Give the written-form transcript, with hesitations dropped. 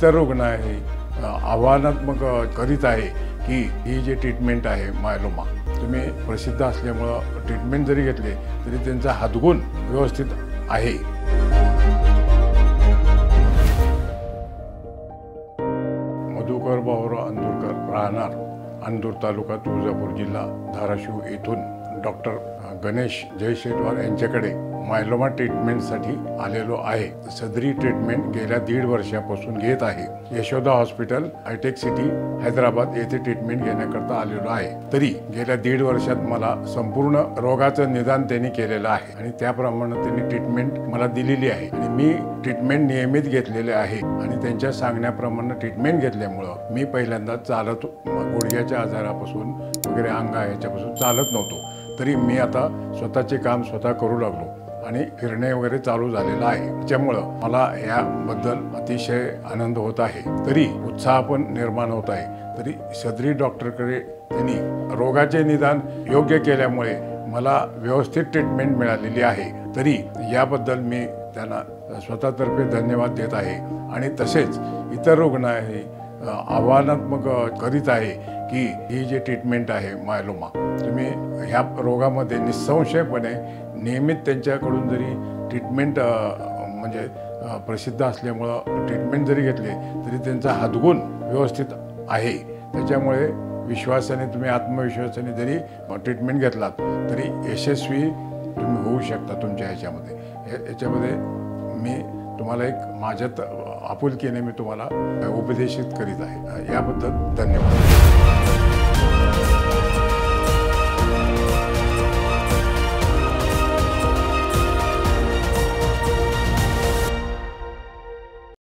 इतर रुग्ण आहे आव्हानात्मक करीत आहे की ही जी ट्रीटमेंट आहे मायलोमा तुम्ही प्रसिद्ध असल्यामुळं ट्रीटमेंट जरी घेतले तरी त्यांचा हातगुण व्यवस्थित आहे। मधुकर बाबुराव अंदुरकर राहणार अंदूर तालुका तुळजापूर जिल्हा धाराशिव येथून डॉक्टर गणेश जयशेटवार यांच्याकडे मायलोमा ट्रीटमेंटसाठी आलेलो आहे। सदरी ट्रीटमेंट गेल्या 1.5 वर्षापासून घेत आहे। यशोदा हॉस्पिटल हायटेक सिटी हैदराबाद येथे ट्रीटमेंट घेण्याकरता आलेलो आहे। तरी गेल्या 1.5 वर्षात मला संपूर्ण रोगाचं निदान त्यांनी केलेलं आहे आणि त्याप्रमाणे त्यांनी ट्रीटमेंट मला दिलेली आहे आणि मी ट्रीटमेंट नियमित घेतलेले आहे आणि त्यांच्या सांगण्याप्रमाणे ट्रीटमेंट घेतल्यामुळं मी पहिल्यांदा चालत गुडघ्याच्या आजारापासून वगैरे अंग याच्यापासून चालत नव्हतो, तरी मी आता स्वतःचे काम स्वतः करू लागलो आणि फिरणे वगैरे चालू झालेला आहे। त्यामुळं मला याबद्दल अतिशय आनंद होत आहे, तरी उत्साह पण निर्माण होत आहे। तरी सदरी डॉक्टरकडे त्यांनी रोगाचे निदान योग्य केल्यामुळे मला व्यवस्थित ट्रीटमेंट मिळालेली आहे। तरी याबद्दल मी त्यांना स्वतःतर्फे धन्यवाद देत आहे आणि तसेच इतर रुग्ण आहे आव्हानात्मक करीत आहे की ही जी ट्रीटमेंट आहे मायलोमा तुम्ही ह्या रोगामध्ये निसंशयपणे नियमित त्यांच्याकडून जरी ट्रीटमेंट म्हणजे प्रसिद्ध असल्यामुळं ट्रीटमेंट जरी घेतले तरी त्यांचा हातगुण व्यवस्थित आहे। त्याच्यामुळे विश्वासाने तुम्ही आत्मविश्वासाने जरी ट्रीटमेंट घेतलात तरी यशस्वी तुम्ही होऊ शकता तुमच्या याच्यामध्ये मी तुम्हाला एक माझ्यात आपुलकीने मी तुम्हाला उपदेशित करीत आहे। याबद्दल धन्यवाद।